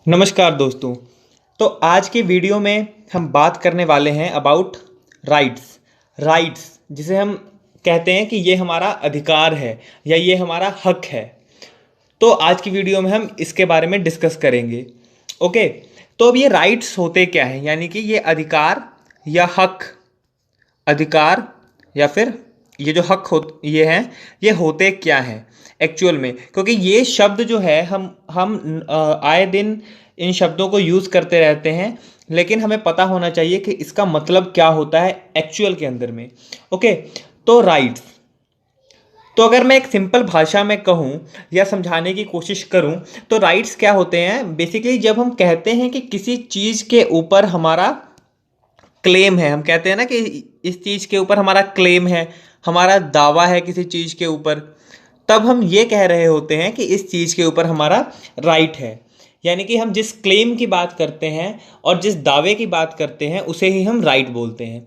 नमस्कार दोस्तों। तो आज की वीडियो में हम बात करने वाले हैं अबाउट राइट्स जिसे हम कहते हैं कि ये हमारा अधिकार है या ये हमारा हक है। तो आज की वीडियो में हम इसके बारे में डिस्कस करेंगे। ओके, तो अब ये राइट्स होते क्या हैं, यानी कि ये अधिकार या फिर ये जो हक हो ये हैं, ये होते क्या हैं एक्चुअल में। क्योंकि ये शब्द जो है हम आए दिन इन शब्दों को यूज़ करते रहते हैं, लेकिन हमें पता होना चाहिए कि इसका मतलब क्या होता है एक्चुअल के अंदर में। ओके, तो राइट्स, तो अगर मैं एक सिंपल भाषा में कहूँ या समझाने की कोशिश करूँ तो राइट्स क्या होते हैं। बेसिकली जब हम कहते हैं कि किसी चीज़ के ऊपर हमारा क्लेम है, हम कहते हैं ना कि इस चीज़ के ऊपर हमारा क्लेम है, हमारा दावा है किसी चीज़ के ऊपर, तब हम ये कह रहे होते हैं कि इस चीज़ के ऊपर हमारा राइट है। यानी कि हम जिस क्लेम की बात करते हैं और जिस दावे की बात करते हैं उसे ही हम राइट बोलते हैं।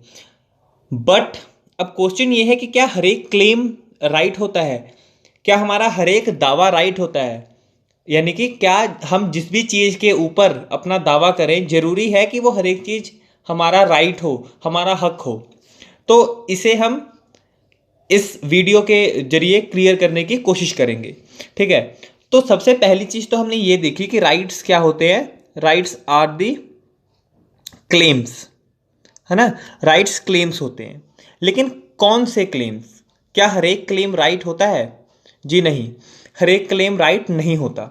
बट अब क्वेश्चन ये है कि क्या हर एक क्लेम राइट होता है? क्या हमारा हर एक दावा राइट होता है? यानी कि क्या हम जिस भी चीज़ के ऊपर अपना दावा करें, जरूरी है कि वो हर एक चीज़ हमारा राइट हो, हमारा हक हो? तो इसे हम इस वीडियो के जरिए क्लियर करने की कोशिश करेंगे। ठीक है, तो सबसे पहली चीज़ तो हमने ये देखी कि राइट्स क्या होते हैं। राइट्स आर दी क्लेम्स, है ना। राइट्स क्लेम्स होते हैं, लेकिन कौन से क्लेम्स? क्या हर एक क्लेम राइट होता है? जी नहीं, हर एक क्लेम राइट नहीं होता।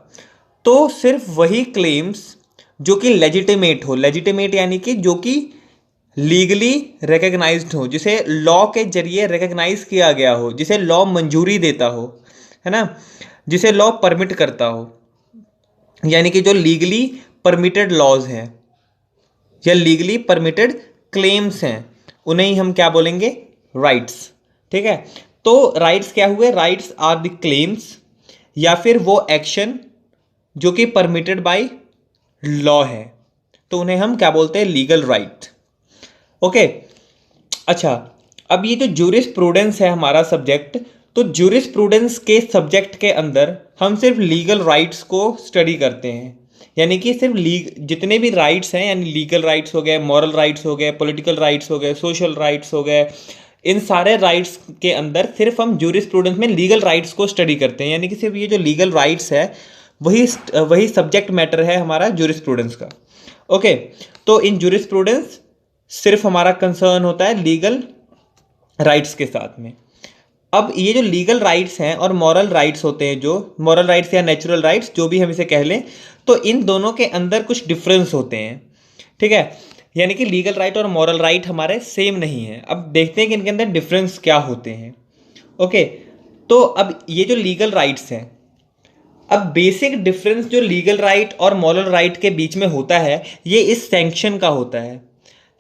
तो सिर्फ वही क्लेम्स जो कि लेजिटिमेट हो, लेजिटिमेट यानी कि जो कि लीगली रिकग्नाइज्ड हो, जिसे लॉ के जरिए रिकग्नाइज किया गया हो, जिसे लॉ मंजूरी देता हो, है ना, जिसे लॉ परमिट करता हो, यानी कि जो लीगली परमिटेड लॉज हैं या लीगली परमिटेड क्लेम्स हैं, उन्हें ही हम क्या बोलेंगे? राइट्स। ठीक है, तो राइट्स क्या हुए? राइट्स आर द क्लेम्स या फिर वो एक्शन जो कि परमिटेड बाय लॉ है, तो उन्हें हम क्या बोलते हैं? Legal right. ओके, अच्छा, अब ये जो ज्यूरिस्प्रूडेंस है हमारा सब्जेक्ट, तो ज्यूरिस्प्रूडेंस के सब्जेक्ट के अंदर हम सिर्फ लीगल राइट्स को स्टडी करते हैं। यानी कि सिर्फ जितने भी राइट्स हैं, यानी लीगल राइट्स हो गए, मॉरल राइट्स हो गए, पॉलिटिकल राइट्स हो गए, सोशल राइट्स हो गए, इन सारे राइट्स के अंदर सिर्फ हम ज्यूरिस्प्रूडेंस में लीगल राइट्स को स्टडी करते हैं। यानी कि सिर्फ ये जो लीगल राइट्स है वही वही सब्जेक्ट मैटर है हमारा ज्यूरिस्प्रूडेंस का। ओके, तो इन ज्यूरिस्प्रूडेंस सिर्फ हमारा कंसर्न होता है लीगल राइट्स के साथ में। अब ये जो लीगल राइट्स हैं और मॉरल राइट्स होते हैं, जो मॉरल राइट्स या नेचुरल राइट्स जो भी हम इसे कह लें, तो इन दोनों के अंदर कुछ डिफरेंस होते हैं। ठीक है, यानी कि लीगल राइट और मॉरल राइट हमारे सेम नहीं है। अब देखते हैं कि इनके अंदर डिफरेंस क्या होते हैं। ओके, तो अब ये जो लीगल राइट्स हैं, अब बेसिक डिफरेंस जो लीगल राइट और मॉरल राइट के बीच में होता है, ये इस सैंक्शन का होता है।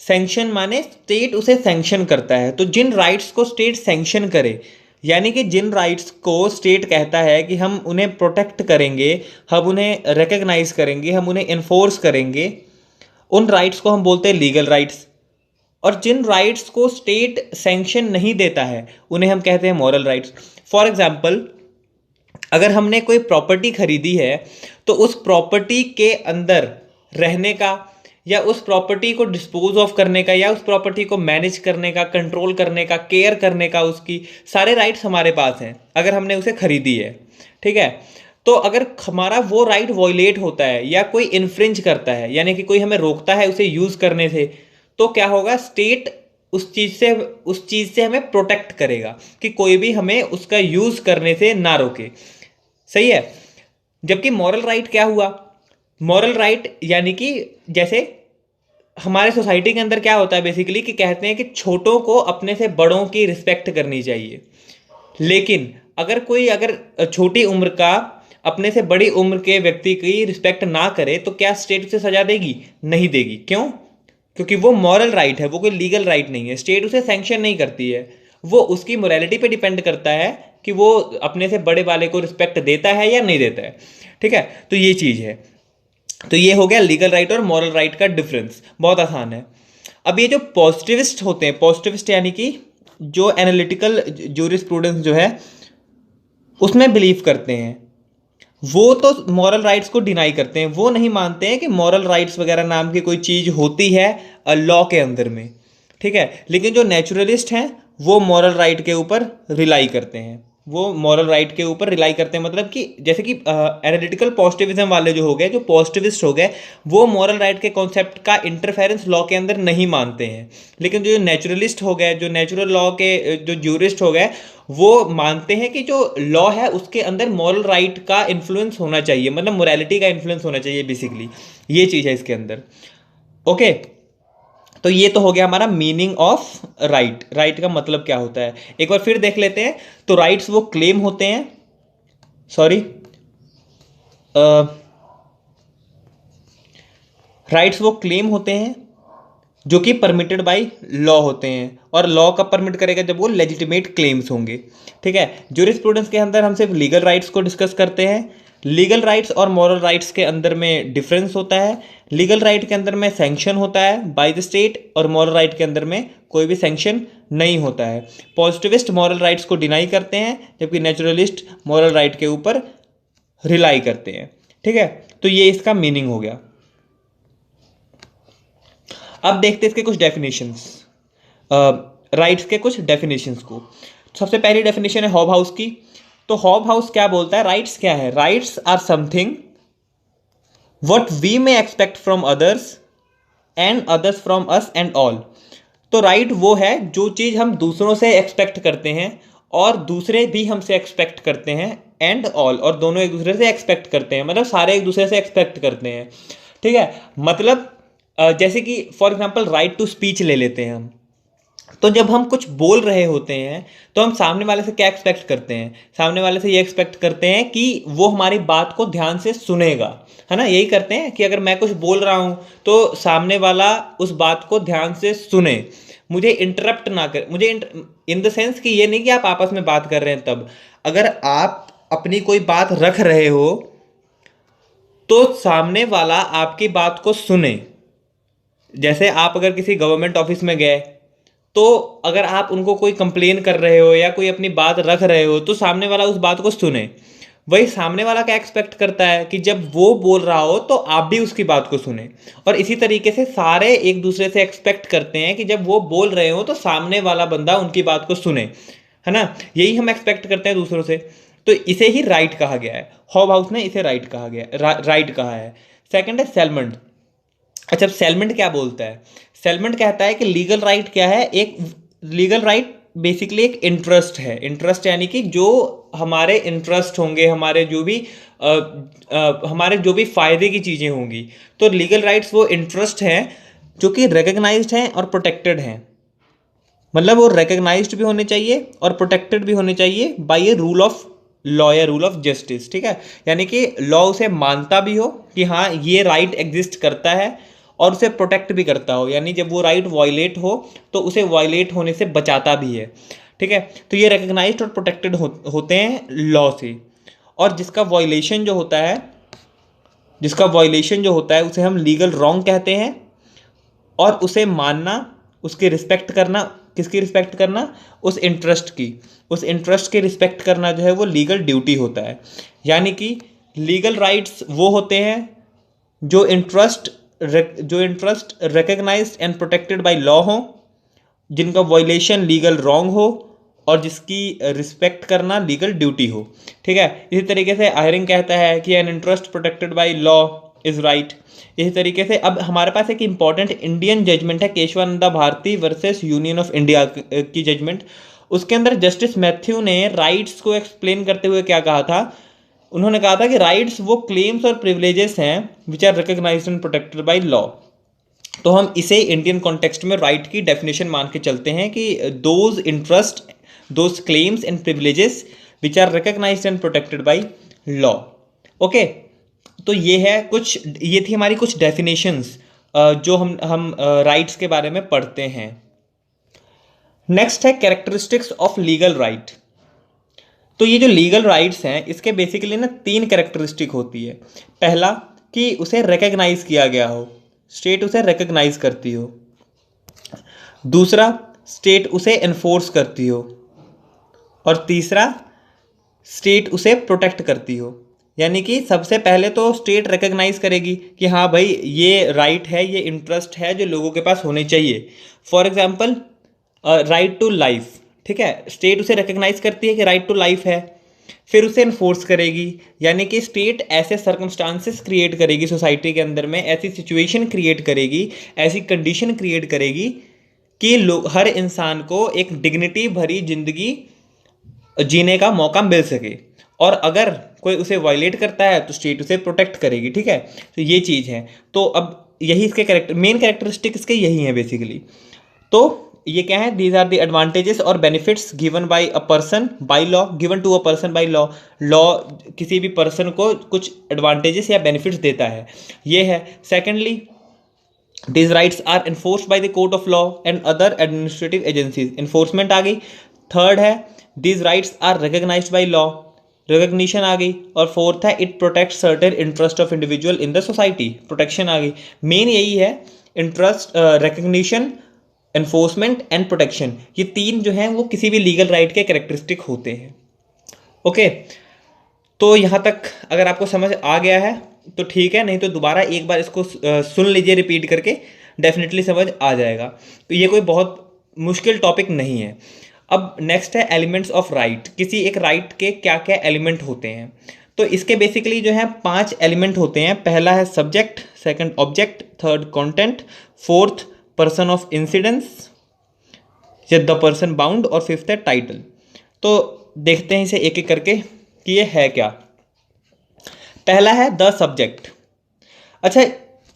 सैंक्शन माने स्टेट उसे सैंक्शन करता है। तो जिन राइट्स को स्टेट सैंक्शन करे, यानी कि जिन राइट्स को स्टेट कहता है कि हम उन्हें प्रोटेक्ट करेंगे, हम उन्हें रिकग्नाइज करेंगे, हम उन्हें इन्फोर्स करेंगे, उन राइट्स को हम बोलते हैं लीगल राइट्स। और जिन राइट्स को स्टेट सैंक्शन नहीं देता है उन्हें हम कहते हैं मॉरल राइट्स। फॉर एग्जाम्पल, अगर हमने कोई प्रॉपर्टी खरीदी है तो उस प्रॉपर्टी के अंदर रहने का या उस प्रॉपर्टी को डिस्पोज ऑफ करने का या उस प्रॉपर्टी को मैनेज करने का, कंट्रोल करने का, केयर करने का, उसकी सारे राइट्स हमारे पास हैं अगर हमने उसे खरीदी है। ठीक है, तो अगर हमारा वो राइट वॉयलेट होता है या कोई इन्फ्रिंज करता है, यानी कि कोई हमें रोकता है उसे यूज करने से, तो क्या होगा? स्टेट उस चीज से हमें प्रोटेक्ट करेगा कि कोई भी हमें उसका यूज करने से ना रोके। सही है। जबकि मॉरल राइट क्या हुआ? मॉरल राइट यानी कि जैसे हमारे सोसाइटी के अंदर क्या होता है बेसिकली, कि कहते हैं कि छोटों को अपने से बड़ों की रिस्पेक्ट करनी चाहिए। लेकिन अगर छोटी उम्र का अपने से बड़ी उम्र के व्यक्ति की रिस्पेक्ट ना करे तो क्या स्टेट उसे सजा देगी? नहीं देगी। क्यों? क्योंकि वो मॉरल राइट है, वो कोई लीगल राइट नहीं है। स्टेट उसे सैंक्शन नहीं करती है, वो उसकी मोरालिटी पे डिपेंड करता है कि वो अपने से बड़े वाले को रिस्पेक्ट देता है या नहीं देता है। ठीक है, तो ये चीज़ है। तो ये हो गया लीगल राइट और मॉरल राइट का डिफरेंस। बहुत आसान है। अब ये जो पॉजिटिविस्ट होते हैं, पॉजिटिविस्ट यानी कि जो एनालिटिकल ज्यूरिस्प्रूडेंस जो है उसमें बिलीव करते हैं, वो तो मॉरल राइट्स को डिनाई करते हैं, वो नहीं मानते हैं कि मॉरल राइट्स वगैरह नाम की कोई चीज़ होती है लॉ के अंदर में, ठीक है। लेकिन जो नेचुरलिस्ट हैं वो मॉरल राइट के ऊपर रिलाई करते हैं, वो मॉरल राइट के ऊपर रिलाई करते हैं, मतलब कि जैसे कि एनालिटिकल पॉजिटिविज्म वाले जो हो गए, जो पॉजिटिविस्ट हो गए, वो मॉरल राइट के कॉन्सेप्ट का इंटरफेरेंस लॉ के अंदर नहीं मानते हैं। लेकिन जो नेचुरलिस्ट हो गए, जो नेचुरल लॉ के जो ज्यूरिस्ट हो गए, वो मानते हैं कि जो लॉ है उसके अंदर मॉरल राइट का इन्फ्लुएंस होना चाहिए, मतलब मोरालिटी का इन्फ्लुएंस होना चाहिए, बेसिकली ये चीज़ है इसके अंदर। ओके, तो ये तो हो गया हमारा मीनिंग ऑफ राइट, राइट का मतलब क्या होता है, एक बार फिर देख लेते हैं। तो राइट्स वो क्लेम होते हैं, सॉरी, राइट्स वो क्लेम होते हैं जो कि परमिटेड बाय लॉ होते हैं, और लॉ कब परमिट करेगा, जब वो लेजिटिमेट क्लेम्स होंगे, ठीक है। ज्यूरिस्प्रूडेंस के अंदर हम सिर्फ लीगल राइट्स को डिस्कस करते हैं। लीगल राइट्स और मॉरल राइट्स के अंदर में डिफरेंस होता है। लीगल राइट के अंदर में सैंक्शन होता है बाय द स्टेट, और मॉरल राइट के अंदर में कोई भी सैंक्शन नहीं होता है। पॉजिटिविस्ट मॉरल राइट्स को डिनाई करते हैं, जबकि नेचुरलिस्ट मॉरल राइट के ऊपर रिलाई करते हैं, ठीक है। तो ये इसका मीनिंग हो गया। अब देखते हैं इसके कुछ डेफिनेशंस, राइट्स के कुछ डेफिनेशंस को। सबसे पहली डेफिनेशन है हॉब हाउस की। तो हॉब हाउस क्या बोलता है, राइट्स क्या है, rights are something what we may expect from others and others from us and all. तो राइट वो है जो चीज़ हम दूसरों से एक्सपेक्ट करते हैं और दूसरे भी हमसे एक्सपेक्ट करते हैं, एंड ऑल, और दोनों एक दूसरे से एक्सपेक्ट करते हैं, मतलब सारे एक दूसरे से एक्सपेक्ट करते हैं, ठीक है। मतलब जैसे कि for example right to speech ले लेते हैं हम। तो जब हम कुछ बोल रहे होते हैं तो हम सामने वाले से क्या एक्सपेक्ट करते हैं, सामने वाले से ये एक्सपेक्ट करते हैं कि वो हमारी बात को ध्यान से सुनेगा, है ना। यही करते हैं कि अगर मैं कुछ बोल रहा हूँ तो सामने वाला उस बात को ध्यान से सुने, मुझे इंटरप्ट ना कर, मुझे इन द सेंस कि ये नहीं कि आप आपस में बात कर रहे हैं तब, अगर आप अपनी कोई बात रख रहे हो तो सामने वाला आपकी बात को सुने। जैसे आप अगर किसी गवर्नमेंट ऑफिस में गए, तो अगर आप उनको कोई कंप्लेन कर रहे हो या कोई अपनी बात रख रहे हो तो सामने वाला उस बात को सुने। वही सामने वाला क्या एक्सपेक्ट करता है कि जब वो बोल रहा हो तो आप भी उसकी बात को सुने, और इसी तरीके से सारे एक दूसरे से एक्सपेक्ट करते हैं कि जब वो बोल रहे हो तो सामने वाला बंदा उनकी बात को सुने, है ना। यही हम एक्सपेक्ट करते हैं दूसरों से। तो इसे ही राइट कहा गया है, हॉब हाउस ने इसे राइट कहा गया, राइट कहा है। सेकंड है सेलमंड। अच्छा, सेलमेंट क्या बोलता है, सेलमेंट कहता है कि लीगल राइट क्या है, एक लीगल राइट बेसिकली एक इंटरेस्ट है। इंटरेस्ट यानी कि जो हमारे इंटरेस्ट होंगे, हमारे जो भी हमारे जो भी फायदे की चीज़ें होंगी, तो लीगल राइट्स वो इंटरेस्ट हैं जो कि रिकग्नाइज्ड हैं और प्रोटेक्टेड हैं। मतलब वो रिकग्नाइज्ड भी होने चाहिए और प्रोटेक्टेड भी होने चाहिए by a rule of law या रूल ऑफ जस्टिस, ठीक है। यानी कि लॉ उसे मानता भी हो कि हाँ ये राइट एग्जिस्ट करता है, और उसे प्रोटेक्ट भी करता हो, यानी जब वो राइट वायलेट हो तो उसे वायलेट होने से बचाता भी है, ठीक है। तो ये रिकग्नाइज्ड और प्रोटेक्टेड होते हैं लॉ से। और जिसका वायलेशन जो होता है उसे हम लीगल रॉन्ग कहते हैं, और उसे मानना, उसकी रिस्पेक्ट करना, किसकी रिस्पेक्ट करना, उस इंटरेस्ट की रिस्पेक्ट करना जो है वो लीगल ड्यूटी होता है। यानी कि लीगल राइट्स वो होते हैं जो interest recognised and protected by law हो, जिनका वायलेशन लीगल रॉन्ग हो, और जिसकी रिस्पेक्ट करना लीगल ड्यूटी हो, ठीक है। इसी तरीके से आयरिंग कहता है कि an interest protected by law is right. इसी तरीके से अब हमारे पास एक इंपॉर्टेंट इंडियन जजमेंट है, Kesavananda Bharati versus Union of India की जजमेंट। उसके अंदर जस्टिस मैथ्यू ने राइट्स को एक्सप्लेन करते हुए क्या कहा था, उन्होंने कहा था कि राइट्स वो क्लेम्स और प्रिविलेजेस हैं which are recognised and protected by law. तो हम इसे इंडियन कॉन्टेक्स्ट में राइट की डेफिनेशन मान के चलते हैं कि those interest, those claims and privileges which are recognised and protected by law. Okay, तो ये थी हमारी कुछ डेफिनेशंस जो हम राइट्स के बारे में पढ़ते हैं। नेक्स्ट है कैरेक्टरिस्टिक्स ऑफ लीगल राइट। तो ये जो लीगल राइट्स हैं इसके बेसिकली ना 3 कैरेक्टरिस्टिक होती है। पहला कि उसे रिकग्नाइज किया गया हो, स्टेट उसे रिकग्नाइज करती हो। दूसरा, स्टेट उसे एनफोर्स करती हो। और तीसरा, स्टेट उसे प्रोटेक्ट करती हो। यानी कि सबसे पहले तो स्टेट रिकग्नाइज करेगी कि हाँ भाई ये राइट है, ये इंटरेस्ट है जो लोगों के पास होने चाहिए। For example right to life, ठीक है, स्टेट उसे रिकग्नाइज करती है कि राइट टू लाइफ है, फिर उसे इन्फोर्स करेगी। यानी कि स्टेट ऐसे सर्कमस्टांसेस क्रिएट करेगी सोसाइटी के अंदर में, ऐसी सिचुएशन क्रिएट करेगी, ऐसी कंडीशन क्रिएट करेगी कि लोग, हर इंसान को एक डिग्निटी भरी जिंदगी जीने का मौका मिल सके। और अगर कोई उसे वायलेट करता है तो स्टेट उसे प्रोटेक्ट करेगी, ठीक है। तो ये चीज़ है। तो अब यही इसके मेन कैरेक्टरिस्टिक इसके यही हैं बेसिकली। तो ये क्या है, दीज आर द एडवांटेजेस और benefits given by a person by law, given to a person by law. Law किसी भी पर्सन को कुछ एडवांटेजेस या बेनिफिट्स देता है, ये है। Secondly, these rights are enforced by the court of law and other administrative agencies, enforcement आ गई। थर्ड है these rights are recognized by law, recognition आ गई। और फोर्थ है it protects certain interest of individual in the society, protection आ गई। Main यही है, interest, recognition, enforcement and protection, ये तीन जो हैं वो किसी भी लीगल राइट के कैरेक्टरिस्टिक होते हैं। ओके, तो यहाँ तक अगर आपको समझ आ गया है तो ठीक है, नहीं तो दोबारा एक बार इसको सुन लीजिए रिपीट करके, डेफिनेटली समझ आ जाएगा। तो ये कोई बहुत मुश्किल टॉपिक नहीं है। अब नेक्स्ट है एलिमेंट्स ऑफ राइट, किसी एक राइट के क्या क्या एलिमेंट होते हैं। तो इसके बेसिकली जो है 5 एलिमेंट होते हैं। पहला है subject, second object, third content, fourth person of incidence या द पर्सन बाउंड, और फिफ्थ है टाइटल। तो देखते हैं इसे एक एक करके कि ये है क्या। पहला है द सब्जेक्ट। अच्छा,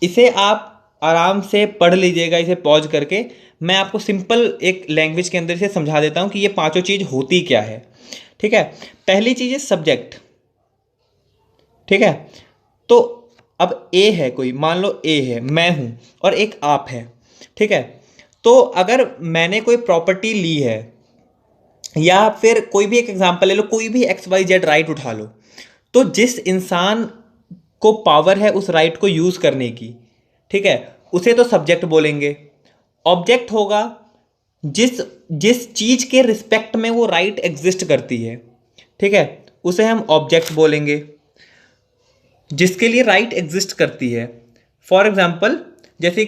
इसे आप आराम से पढ़ लीजिएगा, इसे पॉज करके। मैं आपको सिंपल एक लैंग्वेज के अंदर से समझा देता हूं कि ये पांचों चीज होती क्या है, ठीक है। पहली चीज है सब्जेक्ट, ठीक है। तो अब ए है कोई, मान लो ए है, मैं हूं, और एक आप है, ठीक है। तो अगर मैंने कोई प्रॉपर्टी ली है, या फिर कोई भी एक एग्जांपल ले लो, कोई भी XYZ राइट उठा लो, तो जिस इंसान को पावर है उस राइट को यूज करने की, ठीक है, उसे तो सब्जेक्ट बोलेंगे। ऑब्जेक्ट होगा जिस जिस चीज के रिस्पेक्ट में वो राइट एग्जिस्ट करती है, ठीक है, उसे हम ऑब्जेक्ट बोलेंगे, जिसके लिए राइट एग्जिस्ट करती है। फॉर एग्जाम्पल, जैसे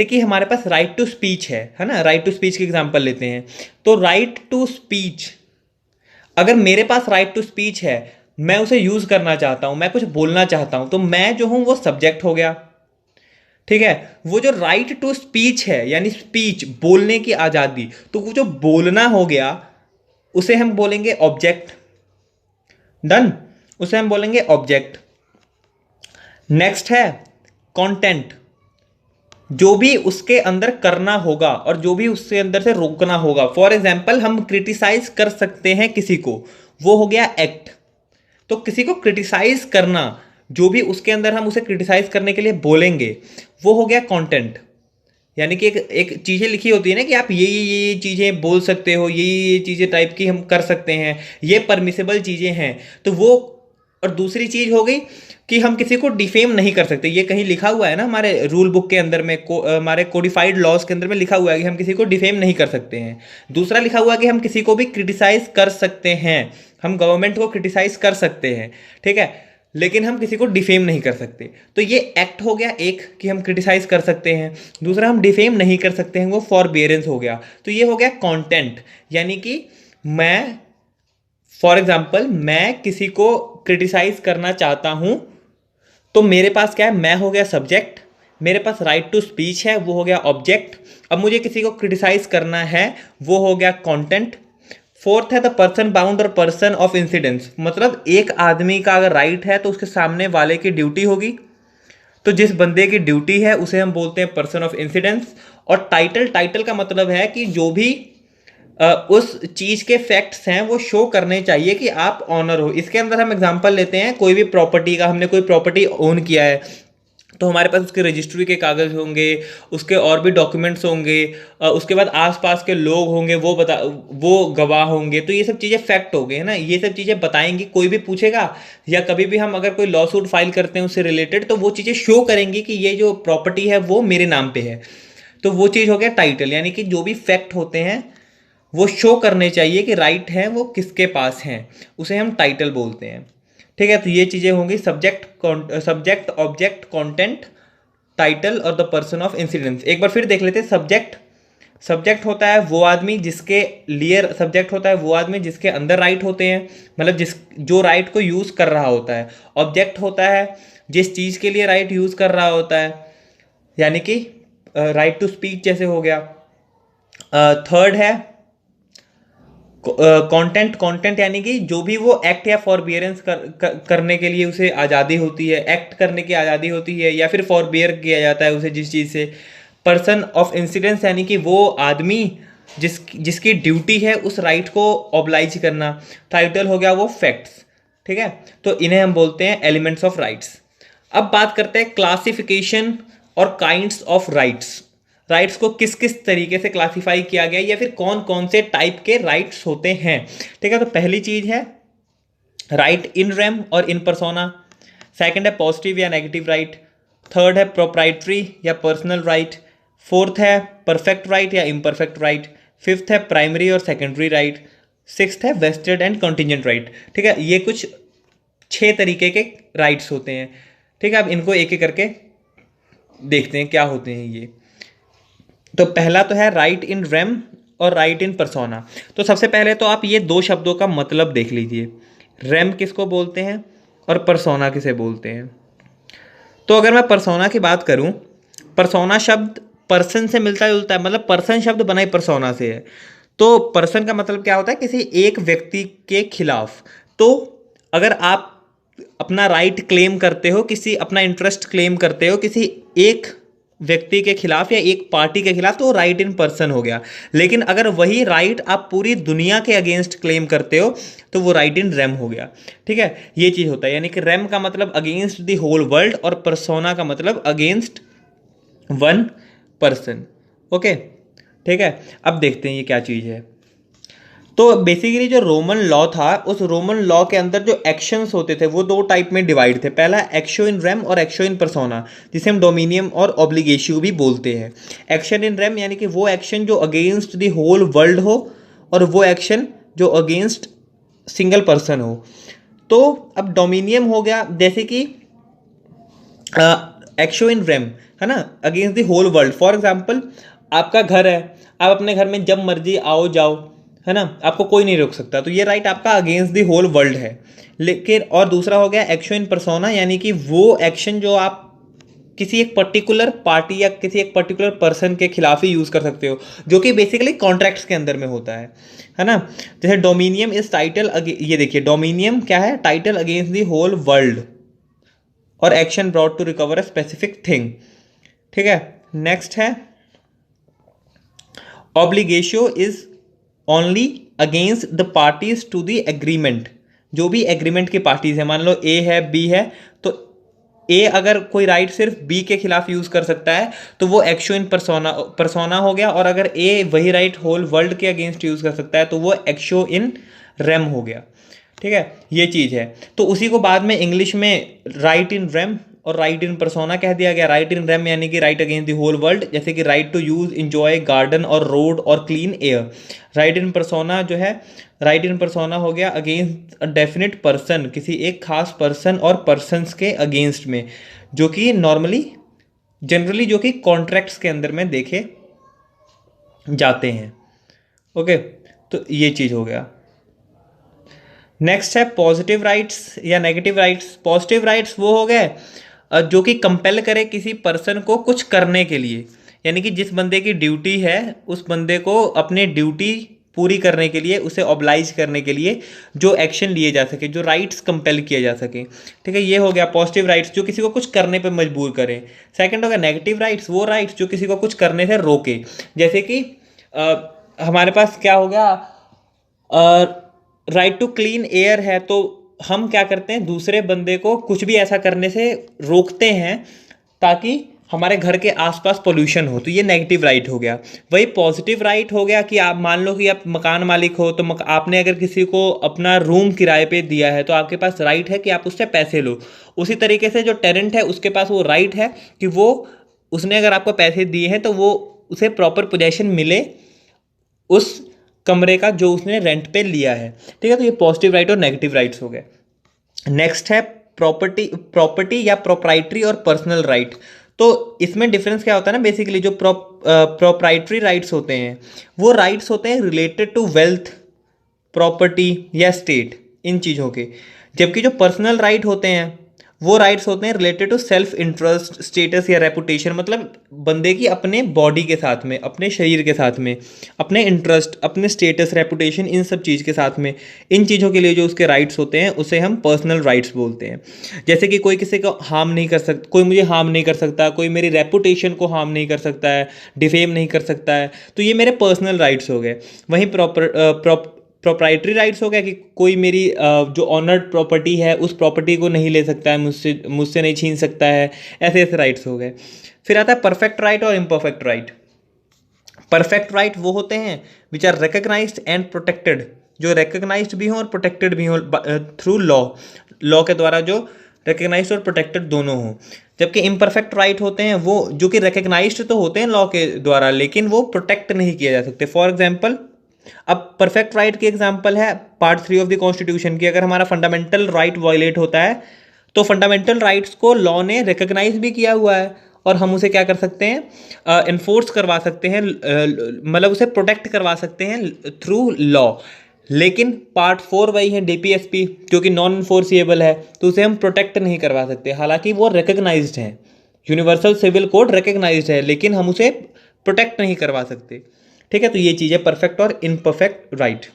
कि हमारे पास राइट टू स्पीच है ना, राइट टू स्पीच की एग्जांपल लेते हैं। तो राइट टू स्पीच, अगर मेरे पास राइट टू स्पीच है, मैं उसे यूज करना चाहता हूं, मैं कुछ बोलना चाहता हूं, तो मैं जो हूं वो सब्जेक्ट हो गया, ठीक है। वो जो राइट टू स्पीच है, यानी स्पीच, बोलने की आजादी, तो वो जो बोलना हो गया उसे हम बोलेंगे ऑब्जेक्ट। डन, उसे हम बोलेंगे ऑब्जेक्ट। नेक्स्ट है कंटेंट, जो भी उसके अंदर करना होगा और जो भी उसके अंदर से रोकना होगा। फॉर एग्जाम्पल, हम क्रिटिसाइज कर सकते हैं किसी को, वो हो गया एक्ट। तो किसी को क्रिटिसाइज करना, जो भी उसके अंदर हम उसे क्रिटिसाइज करने के लिए बोलेंगे, वो हो गया कंटेंट। यानी कि एक चीज़ें लिखी होती है ना कि आप ये चीज़ें बोल सकते हो, ये चीज़ें टाइप की हम कर सकते हैं, ये परमिसेबल चीज़ें हैं, तो वो। और दूसरी चीज़ हो गई कि हम किसी को डिफेम नहीं कर सकते। ये कहीं लिखा हुआ है ना हमारे रूल बुक के अंदर में, हमारे कोडिफाइड लॉज के अंदर में लिखा हुआ है कि हम किसी को डिफेम नहीं कर सकते हैं। दूसरा लिखा हुआ है कि हम किसी को भी क्रिटिसाइज कर सकते हैं, हम गवर्नमेंट को क्रिटिसाइज कर सकते हैं, ठीक है, लेकिन हम किसी को डिफेम नहीं कर सकते। तो ये एक्ट हो गया एक, कि हम क्रिटिसाइज कर सकते हैं। दूसरा, हम डिफेम नहीं कर सकते हैं, वो फॉरबियरेंस हो गया। तो ये हो गया कंटेंट, यानी कि मैं, फॉर एग्जाम्पल, मैं किसी को क्रिटिसाइज करना चाहता हूं, तो मेरे पास क्या है, मैं हो गया सब्जेक्ट, मेरे पास राइट टू स्पीच है, वो हो गया ऑब्जेक्ट। अब मुझे किसी को क्रिटिसाइज करना है, वो हो गया कंटेंट। फोर्थ है द पर्सन बाउंड और पर्सन ऑफ इंसिडेंस, मतलब एक आदमी का अगर राइट है तो उसके सामने वाले की ड्यूटी होगी, तो जिस बंदे की ड्यूटी है उसे हम बोलते हैं पर्सन ऑफ इंसिडेंस। और टाइटल का मतलब है कि जो भी उस चीज के फैक्ट्स हैं वो शो करने चाहिए कि आप ऑनर हो। इसके अंदर हम एग्जांपल लेते हैं कोई भी प्रॉपर्टी का, हमने कोई प्रॉपर्टी ओन किया है, तो हमारे पास उसके रजिस्ट्री के कागज होंगे, उसके और भी डॉक्यूमेंट्स होंगे, उसके बाद आसपास के लोग होंगे, वो गवाह होंगे। तो ये सब चीज़ें फैक्ट हो गए, है ना, ये सब चीज़ें बताएंगी, कोई भी पूछेगा, या कभी भी हम अगर कोई लॉ सूट फाइल करते हैं उससे रिलेटेड, तो वो चीज़ें शो करेंगी कि ये जो प्रॉपर्टी है वो मेरे नाम पे है। तो वो चीज़ हो गया टाइटल, यानी कि जो भी फैक्ट होते हैं वो शो करने चाहिए कि राइट हैं वो किसके पास हैं, उसे हम टाइटल बोलते हैं। ठीक है, तो ये चीज़ें होंगी सब्जेक्ट ऑब्जेक्ट कंटेंट टाइटल और द पर्सन ऑफ इंसिडेंस। एक बार फिर देख लेते हैं। सब्जेक्ट होता है वो आदमी जिसके लिए, सब्जेक्ट होता है वो आदमी जिसके अंदर राइट होते हैं, मतलब जो राइट को यूज़ कर रहा होता है। ऑब्जेक्ट होता है जिस चीज़ के लिए राइट यूज़ कर रहा होता है, यानी कि राइट टू स्पीच जैसे हो गया। थर्ड है कंटेंट यानी कि जो भी वो एक्ट या फॉरबियरेंस करने के लिए उसे आज़ादी होती है, एक्ट करने की आज़ादी होती है, या फिर फॉरबियर किया जाता है उसे जिस चीज़ से। पर्सन ऑफ इंसिडेंस यानी कि वो आदमी जिसकी ड्यूटी है उस राइट को ऑब्लाइज करना। टाइटल हो गया वो फैक्ट्स। ठीक है, तो इन्हें हम बोलते हैं एलिमेंट्स ऑफ राइट्स। अब बात करते हैं क्लासिफिकेशन और काइंड्स ऑफ राइट्स। राइट्स को किस किस तरीके से क्लासिफाई किया गया या फिर कौन कौन से टाइप के राइट्स होते हैं। ठीक है, तो पहली चीज है राइट इन रेम और इन परसोना। सेकंड है पॉजिटिव या नेगेटिव राइट। थर्ड है प्रोप्राइटरी या पर्सनल राइट। फोर्थ है परफेक्ट राइट या इम्परफेक्ट राइट। फिफ्थ है प्राइमरी और सेकेंडरी राइट। सिक्स्थ है वेस्टेड एंड कॉन्टिजेंट राइट। ठीक है, ये कुछ 6 तरीके के राइट्स होते हैं। ठीक है, अब इनको एक एक करके देखते हैं क्या होते हैं ये। तो पहला तो है राइट इन रेम और राइट इन परसोना। तो सबसे पहले तो आप ये 2 शब्दों का मतलब देख लीजिए, रेम किसको बोलते हैं और परसोना किसे बोलते हैं। तो अगर मैं परसोना की बात करूं, परसोना शब्द पर्सन से मिलता जुलता है, मतलब पर्सन शब्द बना ही परसोना से है। तो पर्सन का मतलब क्या होता है, किसी एक व्यक्ति के खिलाफ। तो अगर आप अपना राइट क्लेम करते हो, किसी अपना इंटरेस्ट क्लेम करते हो किसी एक व्यक्ति के खिलाफ या एक पार्टी के खिलाफ, तो वो राइट इन पर्सन हो गया। लेकिन अगर वही राइट आप पूरी दुनिया के अगेंस्ट क्लेम करते हो तो वो राइट इन रेम हो गया। ठीक है, ये चीज होता है, यानी कि रेम का मतलब अगेंस्ट द होल वर्ल्ड और परसोना का मतलब अगेंस्ट वन पर्सन। ओके, ठीक है, अब देखते हैं ये क्या चीज है। तो बेसिकली जो रोमन लॉ था, उस रोमन लॉ के अंदर जो एक्शंस होते थे वो 2 टाइप में डिवाइड थे। पहला एक्शो इन रेम और एक्शो इन परसोना, जिसे हम डोमिनियम और ऑब्लिगेशियो भी बोलते हैं। एक्शन इन रेम यानी कि वो एक्शन जो अगेंस्ट द होल वर्ल्ड हो, और वो एक्शन जो अगेंस्ट सिंगल पर्सन हो। तो अब डोमिनियम हो गया, जैसे कि एक्शो इन रेम है ना, against the whole world. For example, आपका घर है, आप अपने घर में जब मर्जी आओ जाओ, है ना, आपको कोई नहीं रोक सकता, तो ये राइट आपका अगेंस्ट द होल वर्ल्ड है। लेकिन और दूसरा हो गया एक्शन इन परसोना, यानी कि वो एक्शन जो आप किसी एक पर्टिकुलर पार्टी या किसी एक पर्टिकुलर पर्सन के खिलाफ ही यूज कर सकते हो, जो कि बेसिकली कॉन्ट्रैक्ट्स के अंदर में होता है ना। जैसे डोमिनियम इज टाइटल, ये देखिए डोमिनियम क्या है, title against the whole world और action brought to recover a specific thing. ठीक है, नेक्स्ट है obligatio is only against the parties to the agreement. जो भी एग्रीमेंट की पार्टीज है, मान लो ए है बी है, तो ए अगर कोई राइट सिर्फ बी के खिलाफ यूज कर सकता है तो वो एक्शो इन परसोना हो गया, और अगर ए वही राइट होल वर्ल्ड के अगेंस्ट यूज कर सकता है तो वो एक्शो इन रेम हो गया। ठीक है, ये चीज है। तो उसी को बाद में इंग्लिश में राइट इन रेम और राइट इन परसोना कह दिया गया। राइट इन रेम यानी कि right against the whole world, जैसे कि right to use enjoy garden और रोड और clean air. Right in persona जो है, राइट इन परसोना हो गया अगेंस्ट अ डेफिनेट पर्सन, किसी एक खास पर्सन और पर्सन्स के अगेंस्ट में, जो कि नॉर्मली जनरली जो कि कॉन्ट्रैक्ट्स के अंदर में देखे जाते हैं। ओके, तो ये चीज हो गया। नेक्स्ट है पॉजिटिव राइट्स या नेगेटिव राइट्स। पॉजिटिव राइट्स वो हो गए जो कि कंपेल करे किसी पर्सन को कुछ करने के लिए, यानी कि जिस बंदे की ड्यूटी है उस बंदे को अपनी ड्यूटी पूरी करने के लिए, उसे ऑब्लाइज करने के लिए जो एक्शन लिए जा सके, जो राइट्स कंपेल किए जा सके। ठीक है, ये हो गया पॉजिटिव राइट्स, जो किसी को कुछ करने पे मजबूर करें। सेकंड हो गया नेगेटिव राइट्स, वो राइट्स जो किसी को कुछ करने से रोके। जैसे कि हमारे पास क्या हो गया, राइट टू क्लीन एयर है, तो हम क्या करते हैं, दूसरे बंदे को कुछ भी ऐसा करने से रोकते हैं ताकि हमारे घर के आसपास पोल्यूशन हो, तो ये नेगेटिव राइट हो गया। वही पॉजिटिव राइट हो गया कि आप मान लो कि आप मकान मालिक हो, तो आपने अगर किसी को अपना रूम किराए पे दिया है तो आपके पास राइट है कि आप उससे पैसे लो। उसी तरीके से जो टेनेंट है उसके पास वो राइट है कि वो, उसने अगर आपको पैसे दिए हैं तो वो उसे प्रॉपर पोजेशन मिले उस कमरे का जो उसने रेंट पे लिया है। ठीक है, तो ये पॉजिटिव राइट और नेगेटिव राइट्स हो गए। नेक्स्ट है प्रॉपर्टी या प्रोप्राइटरी और पर्सनल राइट। तो इसमें डिफरेंस क्या होता है ना, बेसिकली जो प्रोप्राइटरी राइट्स होते हैं वो राइट्स होते हैं रिलेटेड टू वेल्थ, प्रॉपर्टी या स्टेट, इन चीज़ों के। जबकि जो पर्सनल राइट होते हैं वो राइट्स होते हैं related to self interest, status या रेपुटेशन, मतलब बंदे की अपने बॉडी के साथ में, अपने शरीर के साथ में, अपने इंटरेस्ट, अपने स्टेटस, रेपुटेशन, इन सब चीज़ के साथ में, इन चीज़ों के लिए जो उसके राइट्स होते हैं उसे हम पर्सनल राइट्स बोलते हैं। जैसे कि कोई किसी को हार्म नहीं कर सकता, कोई मुझे हार्म नहीं कर सकता, कोई मेरी रेपुटेशन को हार्म नहीं कर सकता है, डिफेम नहीं कर सकता है, तो ये मेरे पर्सनल राइट्स हो गए। वहीं प्रोप्राइटरी राइट्स हो गया कि कोई मेरी जो ऑनर्ड प्रॉपर्टी है उस प्रॉपर्टी को नहीं ले सकता है, मुझसे नहीं छीन सकता है, ऐसे ऐसे राइट्स हो गए। फिर आता है परफेक्ट राइट और इम्परफेक्ट राइट। परफेक्ट राइट वो होते हैं which are recognised and protected, जो रिकग्नाइज्ड भी हों और प्रोटेक्टेड भी हों थ्रू लॉ के द्वारा, जो रिकग्नाइज्ड और प्रोटेक्टेड दोनों हों। जबकि इम्परफेक्ट राइट होते हैं वो जो कि रिकग्नाइज्ड तो होते हैं लॉ के द्वारा लेकिन वो प्रोटेक्ट नहीं किए जा सकते। फॉर एग्जाम्पल, अब परफेक्ट राइट की एग्जांपल है पार्ट 3 ऑफ द कॉन्स्टिट्यूशन की। अगर हमारा फंडामेंटल राइट वायलेट होता है तो फंडामेंटल राइट्स को लॉ ने रिकग्नाइज भी किया हुआ है और हम उसे क्या कर सकते हैं, इन्फोर्स करवा सकते हैं, मतलब उसे प्रोटेक्ट करवा सकते हैं थ्रू लॉ। लेकिन पार्ट 4 वही है डीपीएसपी जो कि नॉन इन्फोर्सिएबल है, तो उसे हम प्रोटेक्ट नहीं करवा सकते, हालांकि वो रिकग्नाइज्ड है, यूनिवर्सल सिविल कोड रिकग्नाइज्ड है, लेकिन हम उसे प्रोटेक्ट नहीं करवा सकते। ठीक है, तो ये चीज़ है परफेक्ट और इनपरफेक्ट राइट।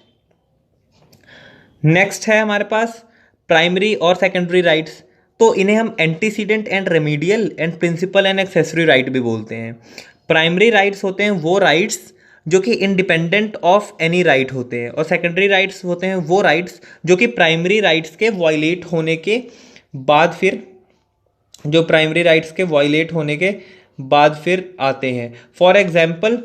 नेक्स्ट है हमारे पास प्राइमरी और सेकेंडरी राइट्स। तो इन्हें हम antecedent and remedial and principal and accessory right भी बोलते हैं। प्राइमरी राइट्स होते हैं वो राइट्स जो कि इंडिपेंडेंट ऑफ एनी राइट होते हैं, और सेकेंडरी राइट्स होते हैं वो राइट्स जो कि प्राइमरी राइट्स के वायलेट होने के बाद फिर आते हैं। फॉर एग्जाम्पल,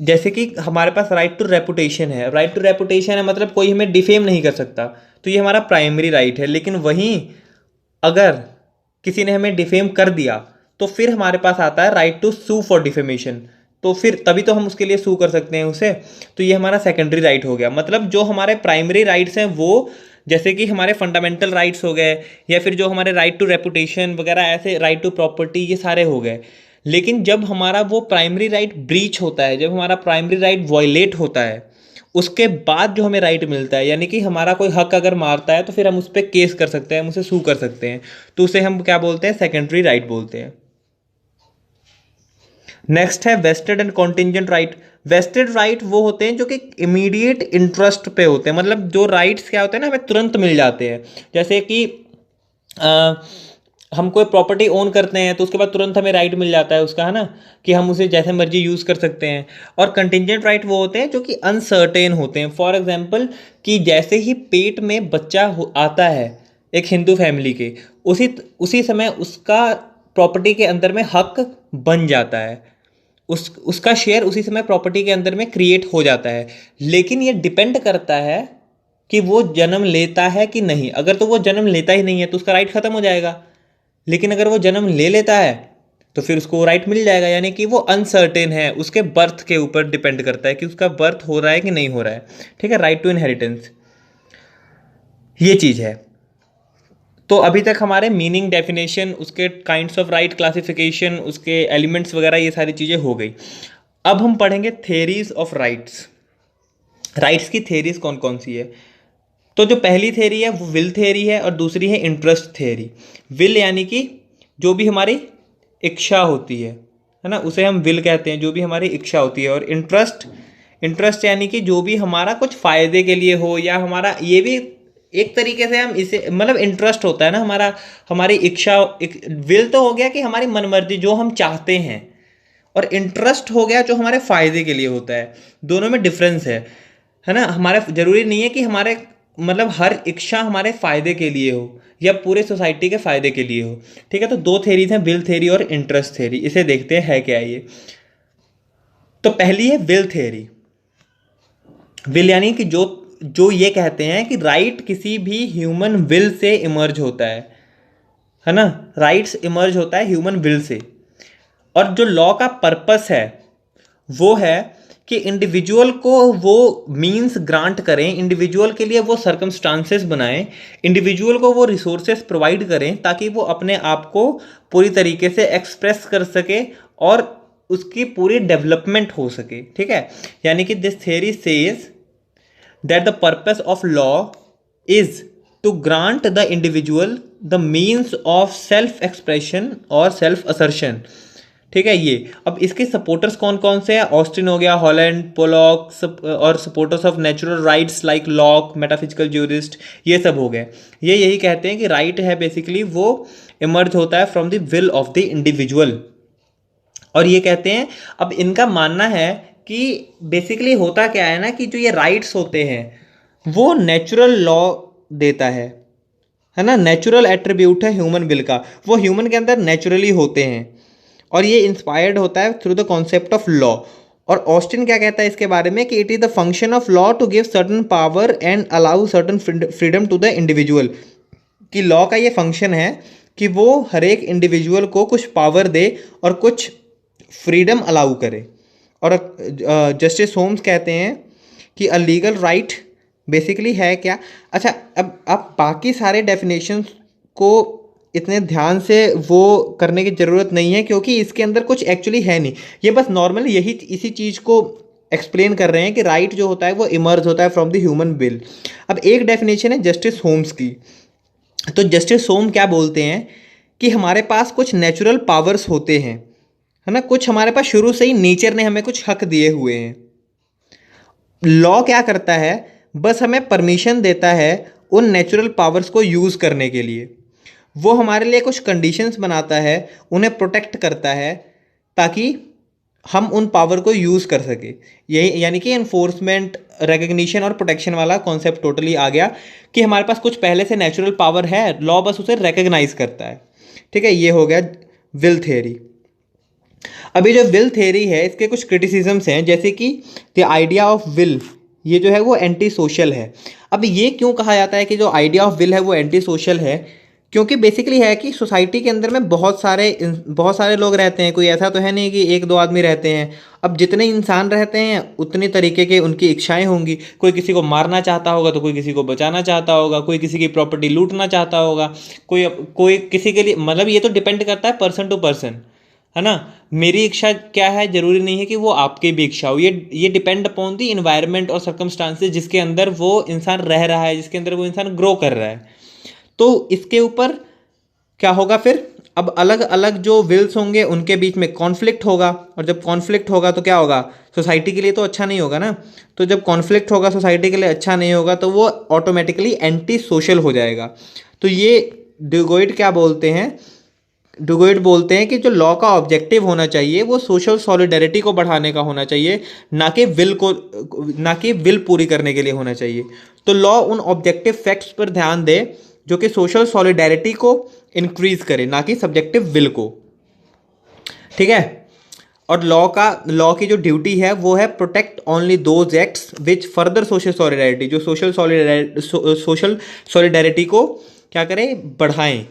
जैसे कि हमारे पास राइट टू रेपुटेशन है, राइट टू रेपुटेशन है मतलब कोई हमें डिफेम नहीं कर सकता, तो ये हमारा प्राइमरी राइट है। लेकिन वहीं अगर किसी ने हमें डिफेम कर दिया तो फिर हमारे पास आता है right to sue for defamation, तो फिर तभी तो हम उसके लिए सू कर सकते हैं उसे, तो ये हमारा सेकेंडरी राइट हो गया। मतलब जो हमारे प्राइमरी राइट्स हैं वो, जैसे कि हमारे फंडामेंटल राइट्स हो गए या फिर जो हमारे राइट टू रेपुटेशन वगैरह, ऐसे राइट टू प्रॉपर्टी, ये सारे हो गए। लेकिन जब हमारा वो प्राइमरी राइट ब्रीच होता है, जब हमारा प्राइमरी राइट वॉयलेट होता है, उसके बाद जो हमें राइट मिलता है, यानी कि हमारा कोई हक अगर मारता है तो फिर हम उस पर केस कर सकते हैं, हम उसे सू कर सकते हैं, तो उसे हम क्या बोलते हैं, सेकेंडरी राइट बोलते हैं। नेक्स्ट है vested and contingent right. Vested right वो होते हैं जो कि इमीडिएट इंटरेस्ट पे होते हैं, मतलब जो राइट्स क्या होते हैं ना, हमें तुरंत मिल जाते हैं। जैसे कि हम कोई प्रॉपर्टी ओन करते हैं तो उसके बाद तुरंत हमें राइट मिल जाता है उसका, है ना, कि हम उसे जैसे मर्जी यूज़ कर सकते हैं। और कंटिंजेंट राइट वो होते हैं जो कि अनसर्टेन होते हैं। फॉर एग्जांपल, कि जैसे ही पेट में बच्चा आता है एक हिंदू फैमिली के, उसी समय उसका प्रॉपर्टी के अंदर में हक बन जाता है, उसका शेयर उसी समय प्रॉपर्टी के अंदर में क्रिएट हो जाता है। लेकिन ये डिपेंड करता है कि वो जन्म लेता है कि नहीं। अगर तो वो जन्म लेता ही नहीं है तो उसका राइट खत्म हो जाएगा, लेकिन अगर वो जन्म ले लेता है तो फिर उसको राइट मिल जाएगा। यानी कि वो अनसर्टेन है, उसके बर्थ के ऊपर डिपेंड करता है कि उसका बर्थ हो रहा है कि नहीं हो रहा है। ठीक है, राइट टू इनहेरिटेंस, ये चीज़ है। तो अभी तक हमारे मीनिंग, डेफिनेशन, उसके काइंड्स ऑफ राइट क्लासिफिकेशन, उसके एलिमेंट्स वगैरह, ये सारी चीज़ें हो गई। अब हम पढ़ेंगे थेरीज ऑफ राइट्स। राइट्स की थेरीज कौन कौन सी है। तो जो पहली थेरी है वो विल थेरी है और दूसरी है इंटरेस्ट थेरी। विल यानी कि जो भी हमारी इच्छा होती है ना, उसे हम विल कहते हैं, जो भी हमारी इच्छा होती है। और इंटरेस्ट यानी कि जो भी हमारा कुछ फ़ायदे के लिए हो, या हमारा ये भी एक तरीके से हम इसे, मतलब इंटरेस्ट होता है ना हमारा, हमारी इच्छा। विल तो हो गया कि हमारी मनमर्जी, जो हम चाहते हैं, और इंटरेस्ट हो गया जो हमारे फ़ायदे के लिए होता है। दोनों में डिफरेंस है ना। हमारा ज़रूरी नहीं है कि हमारे, मतलब हर इच्छा हमारे फ़ायदे के लिए हो या पूरे सोसाइटी के फ़ायदे के लिए हो। ठीक है, तो दो थेरीज हैं, विल थेरी और इंटरेस्ट थेरी। इसे देखते हैं है क्या ये। तो पहली है विल थेरी। विल यानी कि जो ये कहते हैं कि राइट किसी भी ह्यूमन विल से इमर्ज होता है ना। राइट्स इमर्ज होता है ह्यूमन विल से। और जो लॉ का पर्पस है वो है कि इंडिविजुअल को वो मींस ग्रांट करें, इंडिविजुअल के लिए वो सर्कमस्टांसेस बनाएं, इंडिविजुअल को वो रिसोर्सेस प्रोवाइड करें ताकि वो अपने आप को पूरी तरीके से एक्सप्रेस कर सके और उसकी पूरी डेवलपमेंट हो सके। ठीक है, यानी कि this theory says that the purpose of law is to grant the individual the means of self expression और सेल्फ असर्शन। ठीक है, ये अब इसके सपोर्टर्स कौन कौन से हैं? ऑस्टिन हो गया, हॉलैंड, पोलॉक और supporters of natural rights like lock, metaphysical jurist, ये सब हो गए। ये यही कहते हैं कि राइट है बेसिकली वो इमर्ज होता है from the will of the individual. और ये कहते हैं, अब इनका मानना है कि बेसिकली होता क्या है ना कि जो ये राइट्स होते हैं वो नेचुरल लॉ देता है ना, नेचुरल एट्रीब्यूट है ह्यूमन विल का, वो ह्यूमन के अंदर नेचुरली होते हैं और ये इंस्पायर्ड होता है through the concept of law. और ऑस्टिन क्या कहता है इसके बारे में कि it is the function of law to give certain power and allow certain freedom to the individual, कि लॉ का ये फंक्शन है कि वो हर एक इंडिविजुअल को कुछ पावर दे और कुछ फ्रीडम अलाउ करे। और जस्टिस होम्स कहते हैं कि अ लीगल राइट बेसिकली है क्या। अच्छा, अब आप बाकी सारे डेफिनेशंस को इतने ध्यान से वो करने की ज़रूरत नहीं है क्योंकि इसके अंदर कुछ एक्चुअली है नहीं, ये बस नॉर्मल यही इसी चीज़ को एक्सप्लेन कर रहे हैं कि राइट जो होता है वो इमर्ज होता है फ्रॉम द ह्यूमन विल। अब एक डेफिनेशन है जस्टिस होम्स की, तो जस्टिस होम क्या बोलते हैं कि हमारे पास कुछ नेचुरल पावर्स होते हैं, है ना, कुछ हमारे पास शुरू से ही नेचर ने हमें कुछ हक दिए हुए हैं। लॉ क्या करता है, बस हमें परमिशन देता है उन नेचुरल पावर्स को यूज़ करने के लिए, वो हमारे लिए कुछ कंडीशंस बनाता है, उन्हें प्रोटेक्ट करता है ताकि हम उन पावर को यूज़ कर सके। यही यानी कि इन्फोर्समेंट, रिकग्निशन और प्रोटेक्शन वाला कॉन्सेप्ट टोटली आ गया कि हमारे पास कुछ पहले से नेचुरल पावर है, लॉ बस उसे रिकग्नाइज करता है। ठीक है, ये हो गया विल थ्योरी। अभी जो विल थ्योरी है इसके कुछ क्रिटिसिजम्स हैं, जैसे कि द आइडिया ऑफ विल, ये जो है वो एंटी सोशल है। अब ये क्यों कहा जाता है कि जो आइडिया ऑफ विल है वो एंटी सोशल है? क्योंकि बेसिकली है कि सोसाइटी के अंदर में बहुत सारे लोग रहते हैं, कोई ऐसा तो है नहीं कि एक दो आदमी रहते हैं। अब जितने इंसान रहते हैं उतनी तरीके के उनकी इच्छाएं होंगी, कोई किसी को मारना चाहता होगा तो कोई किसी को बचाना चाहता होगा, कोई किसी की प्रॉपर्टी लूटना चाहता होगा, कोई किसी के लिए, मतलब ये तो डिपेंड करता है पर्सन टू पर्सन, है ना। मेरी इच्छा क्या है जरूरी नहीं है कि वो आपकी भी इच्छा हो, ये डिपेंड अपॉन दी इन्वायरमेंट और सर्कमस्टांसेस जिसके अंदर वो इंसान रह रहा है, जिसके अंदर वो इंसान ग्रो कर रहा है। तो इसके ऊपर क्या होगा फिर, अब अलग अलग जो विल्स होंगे उनके बीच में कॉन्फ्लिक्ट होगा, और जब कॉन्फ्लिक्ट होगा तो क्या होगा, सोसाइटी के लिए तो अच्छा नहीं होगा ना। तो जब कॉन्फ्लिक्ट होगा सोसाइटी के लिए अच्छा नहीं होगा तो वो ऑटोमेटिकली एंटी सोशल हो जाएगा। तो ये डुगोइड क्या बोलते हैं, डुगोइड बोलते हैं कि जो लॉ का ऑब्जेक्टिव होना चाहिए वो सोशल सॉलिडेरिटी को बढ़ाने का होना चाहिए, ना कि विल पूरी करने के लिए होना चाहिए। तो लॉ उन ऑब्जेक्टिव फैक्ट्स पर ध्यान दे जो कि सोशल सॉलिडेरिटी को इंक्रीज करे, ना कि सब्जेक्टिव विल को। ठीक है, और लॉ की जो ड्यूटी है वो है protect only those acts which further social solidarity, जो सोशल सॉलिडेरिटी को क्या करें, बढ़ाएं।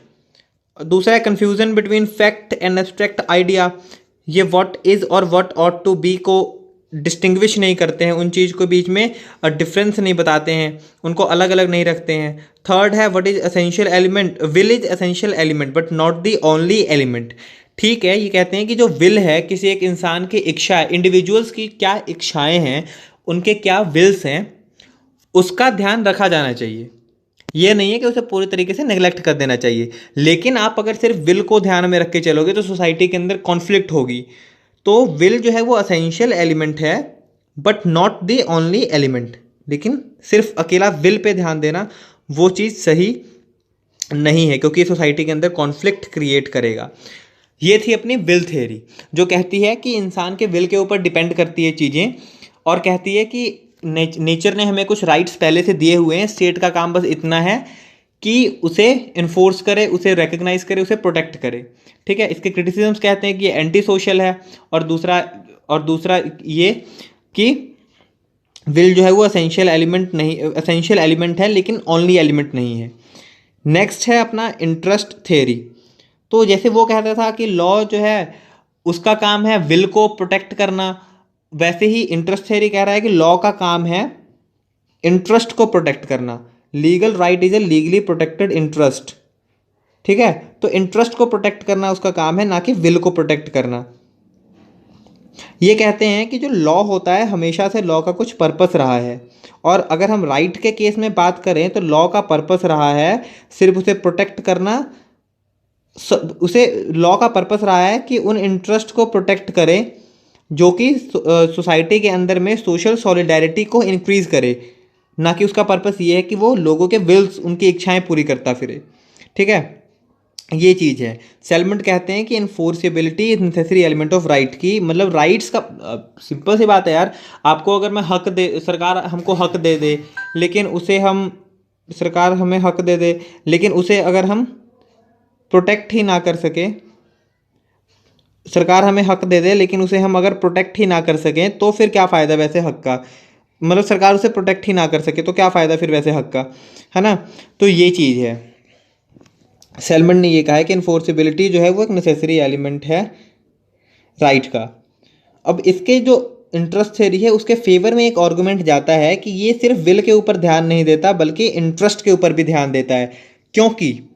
दूसरा है confusion between fact and abstract idea, ये व्हाट इज और व्हाट ऑट टू बी को डिस्टिंग्विश नहीं करते हैं, उन चीज़ के बीच में डिफरेंस नहीं बताते हैं, उनको अलग अलग नहीं रखते हैं। थर्ड है what is essential element, will is essential element but not the only element. ठीक है, ये कहते हैं कि जो विल है किसी एक इंसान की इच्छा, इंडिविजुअल्स की क्या इच्छाएं हैं, उनके क्या विल्स हैं, उसका ध्यान रखा जाना चाहिए। ये नहीं है कि उसे पूरी तरीके से नेग्लेक्ट कर देना चाहिए। लेकिन आप अगर सिर्फ विल को ध्यान में रख के चलोगे तो सोसाइटी के अंदर कॉन्फ्लिक्ट होगी। तो विल जो है वो असेंशियल एलिमेंट है but not the only element, लेकिन सिर्फ अकेला विल पे ध्यान देना वो चीज़ सही नहीं है क्योंकि सोसाइटी के अंदर कॉन्फ्लिक्ट क्रिएट करेगा। ये थी अपनी विल थ्योरी जो कहती है कि इंसान के विल के ऊपर डिपेंड करती है चीज़ें, और कहती है कि नेचर ने हमें कुछ राइट्स पहले से दिए हुए हैं, स्टेट का काम बस इतना है कि उसे इन्फोर्स करे, उसे रिकग्नाइज करे, उसे प्रोटेक्ट करे। ठीक है, इसके क्रिटिसिजम्स कहते हैं कि ये एंटी सोशल है, और दूसरा ये कि विल जो है वो एसेंशियल एलिमेंट है लेकिन ओनली एलिमेंट नहीं है। नेक्स्ट है अपना इंटरेस्ट थ्योरी। तो जैसे वो कहता था कि लॉ जो है उसका काम है विल को प्रोटेक्ट करना, वैसे ही इंटरेस्ट थ्योरी कह रहा है कि लॉ का काम है इंटरेस्ट को प्रोटेक्ट करना। Legal right is a legally protected interest. ठीक है, तो इंटरेस्ट को प्रोटेक्ट करना उसका काम है, ना कि विल को प्रोटेक्ट करना। ये कहते हैं कि जो लॉ होता है हमेशा से लॉ का कुछ पर्पस रहा है, और अगर हम राइट के केस में बात करें तो लॉ का पर्पस रहा है सिर्फ उसे प्रोटेक्ट करना। उसे लॉ का पर्पस रहा है कि उन इंटरेस्ट को प्रोटेक्ट करे जो कि सोसाइटी के अंदर में सोशल सॉलिडारिटी को इंक्रीज करे, ना कि उसका पर्पस ये है कि वो लोगों के विल्स, उनकी इच्छाएं पूरी करता फिरे। ठीक है, ये चीज़ है। सेलमेंट कहते हैं कि enforceability is necessary element of right की, मतलब राइट्स का सिंपल सी बात है यार। आपको अगर मैं हक दे, सरकार हमको हक दे दे, लेकिन उसे हम, सरकार हमें हक दे दे लेकिन उसे अगर हम प्रोटेक्ट ही ना कर सके, सरकार हमें हक दे दे लेकिन उसे हम अगर प्रोटेक्ट ही ना कर सकें तो फिर क्या फ़ायदा वैसे हक का। मतलब सरकार उसे प्रोटेक्ट ही ना कर सके तो क्या फ़ायदा फिर वैसे हक का, है ना। तो ये चीज़ है। सेलमन ने ये कहा है कि इन्फोर्सिबिलिटी जो है वो एक नेसेसरी एलिमेंट है राइट का। अब इसके जो इंटरेस्ट थ्योरी है उसके फेवर में एक आर्गुमेंट जाता है कि ये सिर्फ विल के ऊपर ध्यान नहीं देता बल्कि इंटरेस्ट के ऊपर भी ध्यान देता है, क्योंकि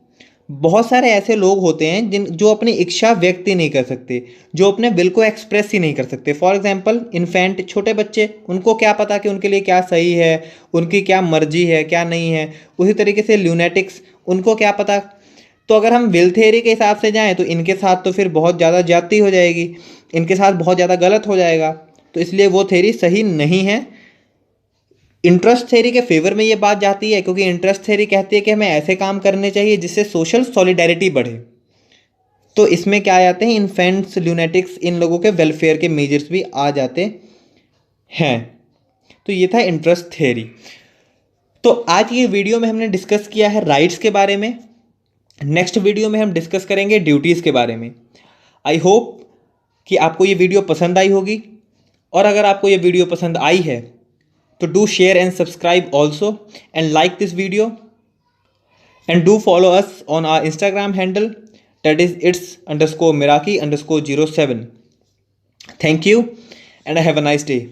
बहुत सारे ऐसे लोग होते हैं जो अपनी इच्छा व्यक्त ही नहीं कर सकते, जो अपने विल को एक्सप्रेस ही नहीं कर सकते। फॉर एग्जाम्पल इन्फेंट, छोटे बच्चे, उनको क्या पता कि उनके लिए क्या सही है, उनकी क्या मर्जी है क्या नहीं है। उसी तरीके से ल्यूनेटिक्स, उनको क्या पता। तो अगर हम विल थ्योरी के हिसाब से जाएं तो इनके साथ तो फिर बहुत ज़्यादा ज्यादती हो जाएगी, इनके साथ बहुत ज़्यादा गलत हो जाएगा, तो इसलिए वो थ्योरी सही नहीं है। इंटरेस्ट थ्योरी के फेवर में ये बात जाती है क्योंकि इंटरेस्ट थ्योरी कहती है कि हमें ऐसे काम करने चाहिए जिससे सोशल सॉलिडारिटी बढ़े। तो इसमें क्या आ जाते हैं, इन्फेंट्स, ल्यूनेटिक्स, इन लोगों के वेलफेयर के मेजर्स भी आ जाते हैं। तो ये था इंटरेस्ट थ्योरी। तो आज ये वीडियो में हमने डिस्कस किया है राइट्स के बारे में। नेक्स्ट वीडियो में हम डिस्कस करेंगे ड्यूटीज़ के बारे में। आई होप कि आपको ये वीडियो पसंद आई होगी, और अगर आपको ये वीडियो पसंद आई है तो do share and subscribe also, and like this video, and do follow us on our Instagram handle, that is its_Miraki_07. Thank you and have a nice day.